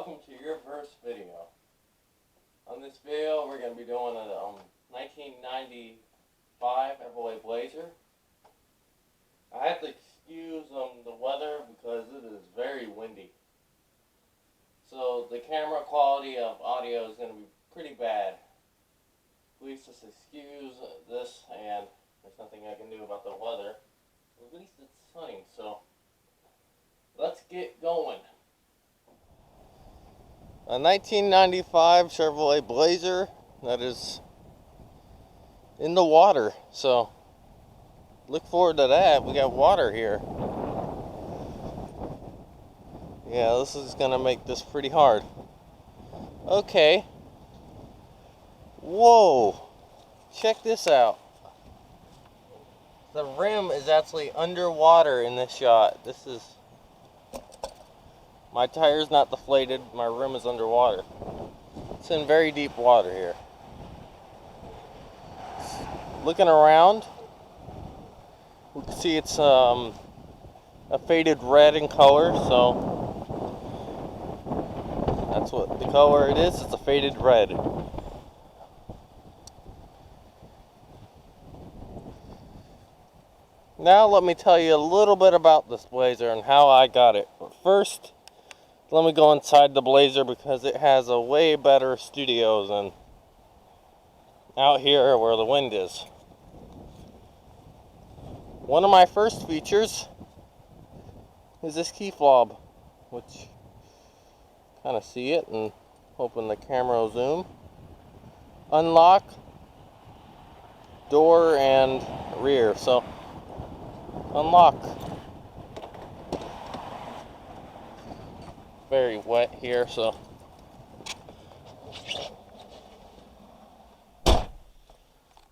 welcome to your first video. On this video, we're going to be doing a 1995 Chevrolet Blazer. I have to excuse the weather because it is very windy. So the camera quality of audio is going to be pretty bad. Please just excuse this, and there's nothing I can do about the weather. At least it's sunny, so let's get going. A 1995 Chevrolet Blazer that is in the water, so look forward to that. We got water here. Yeah, this is gonna make this pretty hard. Okay. Whoa, check this out. The rim is actually underwater in this shot. This is, my tire's not deflated, my rim is underwater. It's in very deep water here. Looking around, we can see it's a faded red in color, so that's what the color it is. It's a faded red. Now let me tell you a little bit about this Blazer and how I got it. But first, let me go inside the Blazer because it has a way better studio than out here where the wind is. One of my first features is this key fob, which kind of see it, and hoping the camera will zoom. Unlock, door, and rear. So unlock. Very wet here, so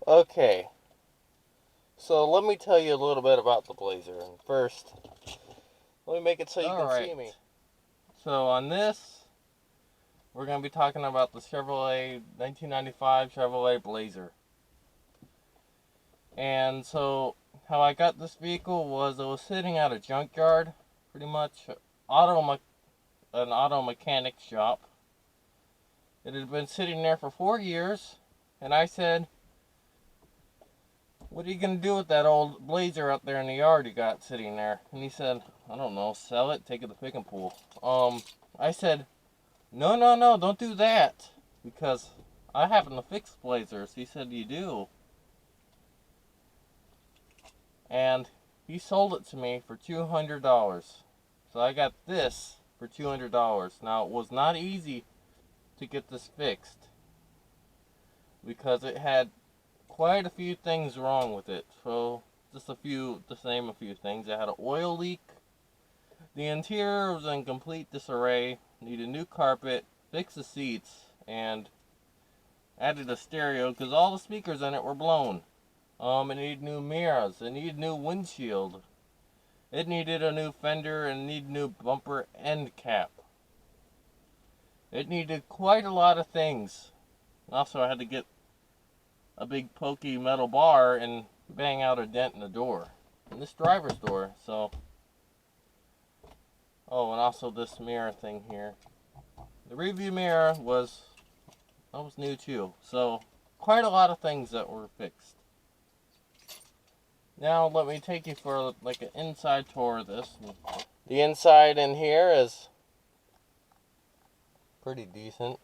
okay. So let me tell you a little bit about the Blazer. And first, let me make it so you can see me. So on this, we're going to be talking about the Chevrolet 1995 Chevrolet Blazer. And so how I got this vehicle was I was sitting at a junkyard, pretty much an auto mechanic shop. It had been sitting there for 4 years, and I said, "What are you going to do with that old Blazer out there in the yard you got sitting there?" And he said, "I don't know, sell it, take it to pick and pull." I said, no, don't do that, because I happen to fix Blazers." He said, "You do?" And he sold it to me for $200. So I got this for $200. Now, it was not easy to get this fixed because it had quite a few things wrong with it. So just to name a few things. It had an oil leak. The interior was in complete disarray. Needed new carpet, fixed the seats, and added a stereo because all the speakers in it were blown. It needed new mirrors. It needed new windshield. It needed a new fender and needed new bumper end cap. It needed quite a lot of things. Also, I had to get a big pokey metal bar and bang out a dent in the door, in this driver's door. So, oh, and also this mirror thing here. The review mirror was new too. So, quite a lot of things that were fixed. Now let me take you for like an inside tour of this. The inside in here is pretty decent.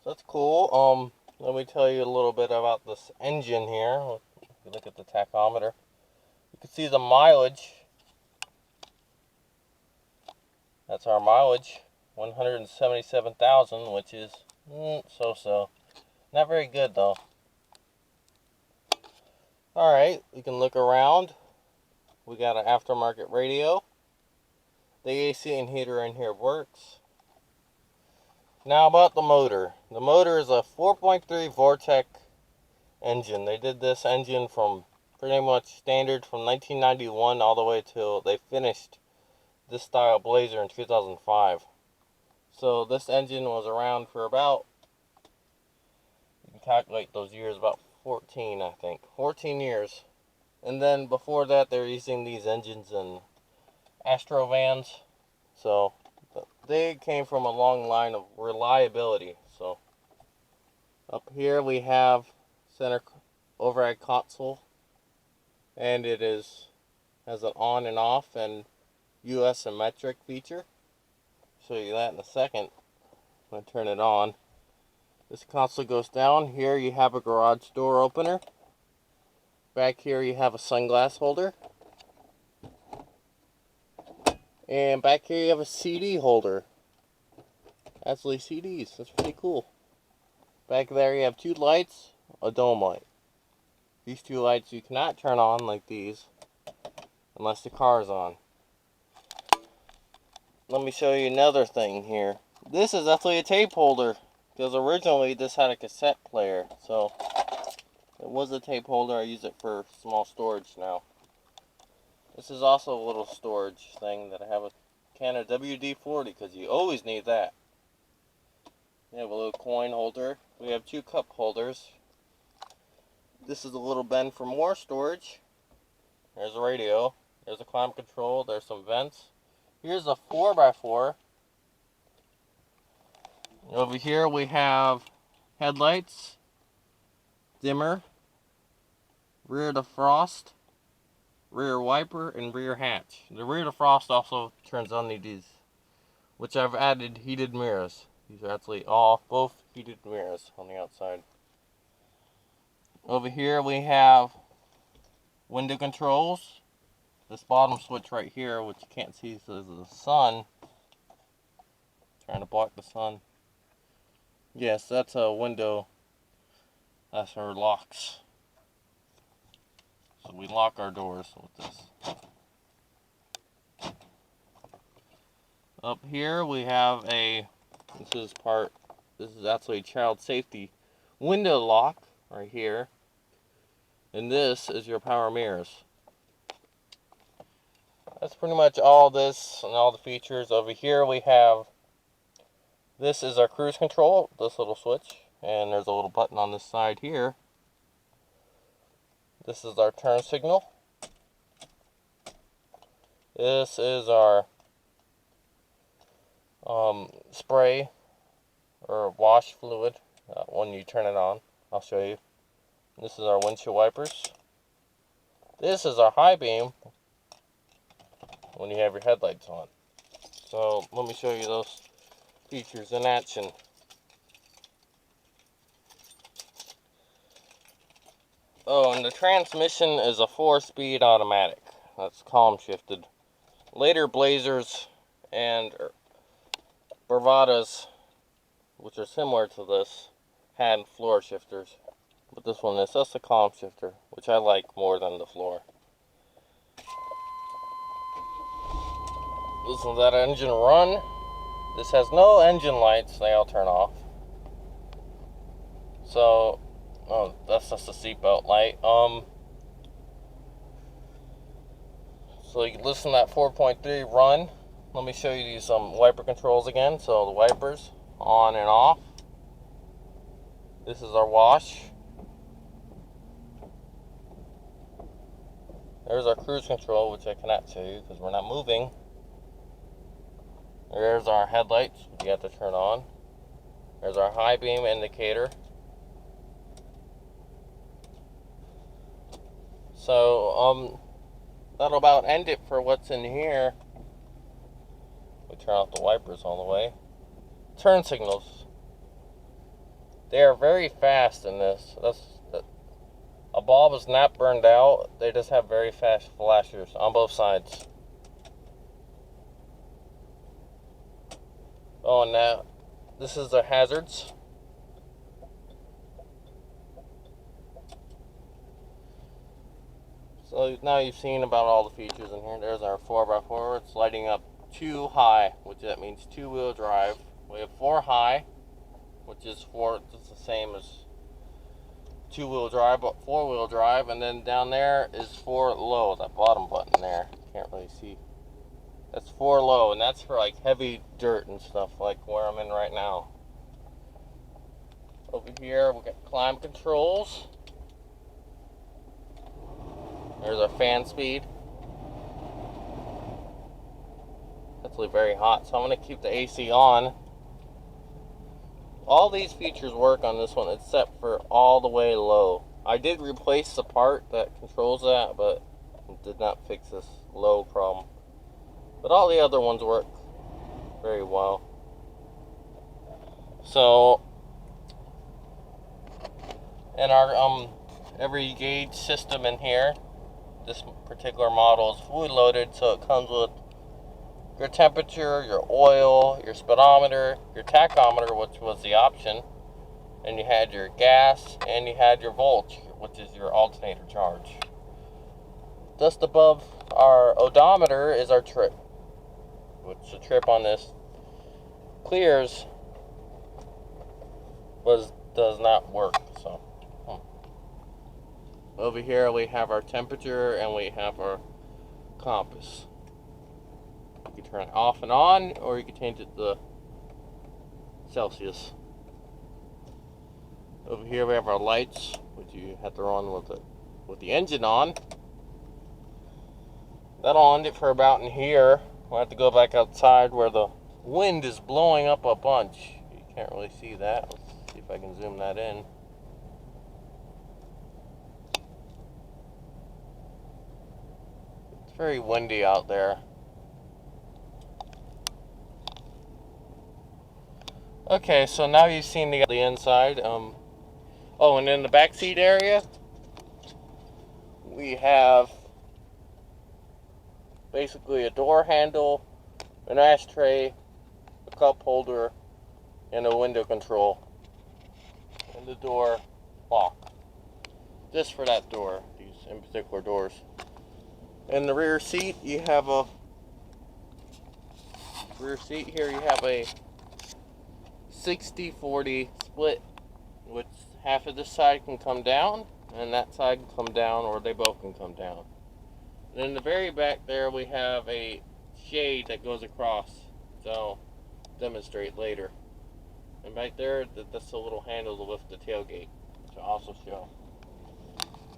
So that's cool. Let me tell you a little bit about this engine here. If you look at the tachometer, you can see the mileage. That's our mileage, 177,000, which is so-so. Not very good though. Alright, we can look around. We got an aftermarket radio. The AC and heater in here works. Now about the motor. The motor is a 4.3 Vortech engine. They did this engine from pretty much standard from 1991 all the way till they finished this style Blazer in 2005. So this engine was around for about, you can calculate those years, about 14, I think. 14 years. And then before that, they were using these engines in Astro vans. So they came from a long line of reliability. So up here we have center overhead console, and it has an on and off and US and metric feature. Show you that in a second. I'm going to turn it on. This console goes down. Here you have a garage door opener. Back here you have a sunglass holder. And back here you have a CD holder. Actually CDs, that's pretty cool. Back there you have two lights, a dome light. These two lights you cannot turn on like these unless the car is on. Let me show you another thing here. This is actually a tape holder, because originally this had a cassette player. So it was a tape holder. I use it for small storage now. This is also a little storage thing that I have a can of WD-40, because you always need that. You have a little coin holder. We have two cup holders. This is a little bin for more storage. There's a radio. There's a climate control. There's some vents. Here's a 4x4. Over here we have headlights, dimmer, rear defrost, rear wiper, and rear hatch. The rear defrost also turns on these, which I've added heated mirrors. These are actually both heated mirrors on the outside. Over here we have window controls. This bottom switch right here, which you can't see because of the sun. Trying to block the sun. Yes, that's a window. That's our locks. So we lock our doors with this. Up here we have this is actually a child safety window lock right here. And this is your power mirrors. That's pretty much all this and all the features. Over here we have, this is our cruise control, this little switch, and there's a little button on this side here. This is our turn signal. This is our spray or wash fluid when you turn it on. I'll show you. This is our windshield wipers. This is our high beam when you have your headlights on. So let me show you those features in action. Oh, and the transmission is a 4-speed automatic. That's column shifted. Later Blazers and Bravadas, which are similar to this, had floor shifters. But this one is just a column shifter, which I like more than the floor. Listen to that engine run. This has no engine lights, they all turn off. So, oh, that's just a seatbelt light. So you can listen to that 4.3 run. Let me show you these wiper controls again. So the wipers on and off. This is our wash. There's our cruise control, which I cannot show you because we're not moving. There's our headlights, which you have to turn on. There's our high beam indicator. So, that'll about end it for what's in here. We turn off the wipers all the way. Turn signals. They are very fast in this. A bulb is not burned out. They just have very fast flashers on both sides. Oh, and now this is the hazards. So now you've seen about all the features in here. There's our 4x4. It's lighting up 2 high, which that means 2-wheel drive. We have 4 high, which is just the same as 2-wheel drive, but 4-wheel drive. And then down there is 4 low, that bottom button there. Can't really see. That's 4 low, and that's for like heavy dirt and stuff like where I'm in right now. Over here we got climate controls. There's our fan speed. That's obviously very hot, so I'm going to keep the AC on. All these features work on this one except for all the way low. I did replace the part that controls that, but it did not fix this low problem. But all the other ones work very well. So, in our every gauge system in here, this particular model is fully loaded, so it comes with your temperature, your oil, your speedometer, your tachometer, which was the option, and you had your gas, and you had your volts, which is your alternator charge. Just above our odometer is our trip, which the trip on this clears does not work. So over here we have our temperature and we have our compass. You can turn it off and on, or you can change it to Celsius. Over here we have our lights, which you have to run with the engine on. That'll end it for about in here. We'll have to go back outside where the wind is blowing up a bunch. You can't really see that. Let's see if I can zoom that in. It's very windy out there. Okay, so now you've seen the inside. Oh, and in the back seat area, we have basically a door handle, an ashtray, a cup holder, and a window control. And the door lock. Just for that door, these in particular doors. In the rear seat, you have a you have a 60-40 split, which half of this side can come down and that side can come down, or they both can come down. And in the very back there we have a shade that goes across, so I'll demonstrate later. And back there, that's a little handle to lift the tailgate, which I'll also show.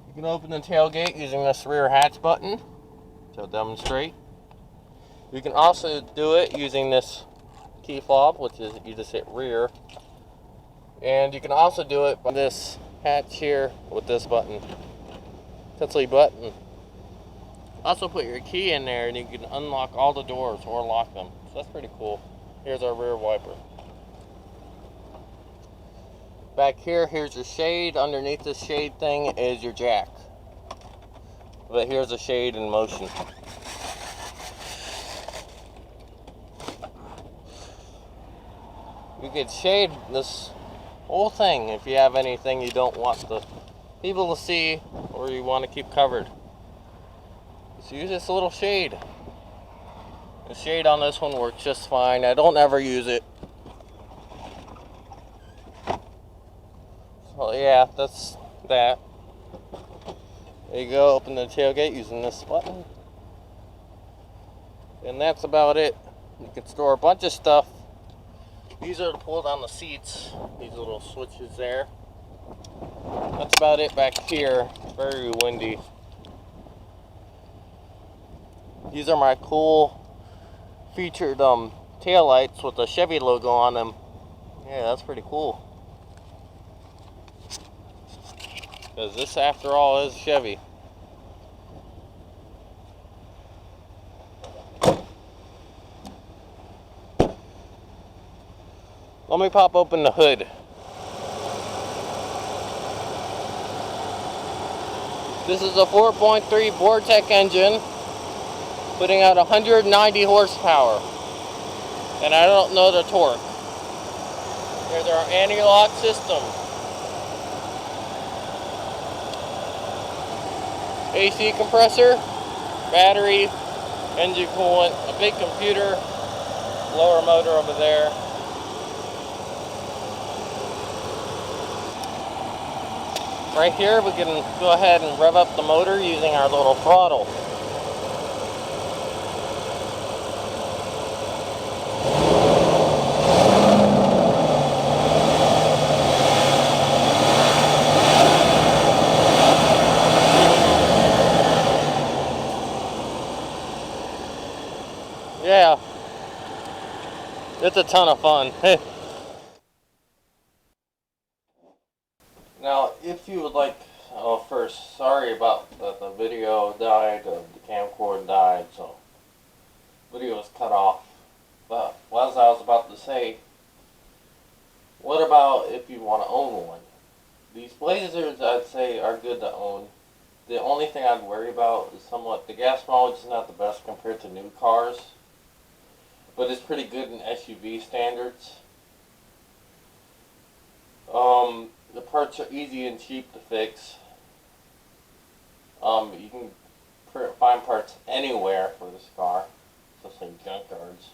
You can open the tailgate using this rear hatch button, which I'll demonstrate. You can also do it using this key fob, which is you just hit rear, and you can also do it by this hatch here with this button, touchy button. Also put your key in there and you can unlock all the doors or lock them, so that's pretty cool. Here's our rear wiper. Back here, here's your shade. Underneath this shade thing is your jack, but here's a shade in motion. You could shade this whole thing if you have anything you don't want the people to see or you want to keep covered. Just use this little shade. The shade on this one works just fine. I don't ever use it. So yeah, that's that. There you go, open the tailgate using this button. And that's about it. You can store a bunch of stuff. These are to pull down the seats, these little switches there. That's about it back here. Very windy. These are my cool featured tail lights with the Chevy logo on them. Yeah, that's pretty cool. Because this, after all, is Chevy. Let me pop open the hood. This is a 4.3 Vortech engine, putting out 190 horsepower. And I don't know the torque. Here's our anti-lock system. AC compressor, battery, engine coolant, a big computer, blower motor over there. Right here we can go ahead and rev up the motor using our little throttle. Yeah, It's a ton of fun. Now, if you would like, oh, first, sorry about the video died, the camcorder died, so video was cut off. But as I was about to say, what about if you want to own one? These Blazers, I'd say, are good to own. The only thing I'd worry about is somewhat the gas mileage is not the best compared to new cars, but it's pretty good in SUV standards. The parts are easy and cheap to fix. You can find parts anywhere for this car, especially in junkyards.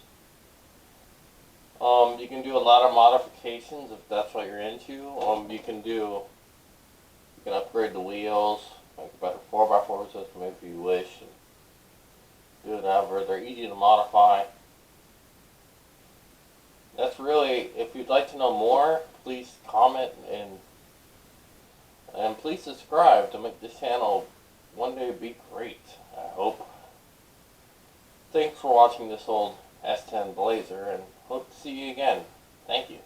You can do a lot of modifications if that's what you're into. You can upgrade the wheels, make a better 4x4 system if you wish, and do whatever. They're easy to modify. That's really, if you'd like to know more, please comment and please subscribe to make this channel one day be great, I hope. Thanks for watching this old S10 Blazer, and hope to see you again. Thank you.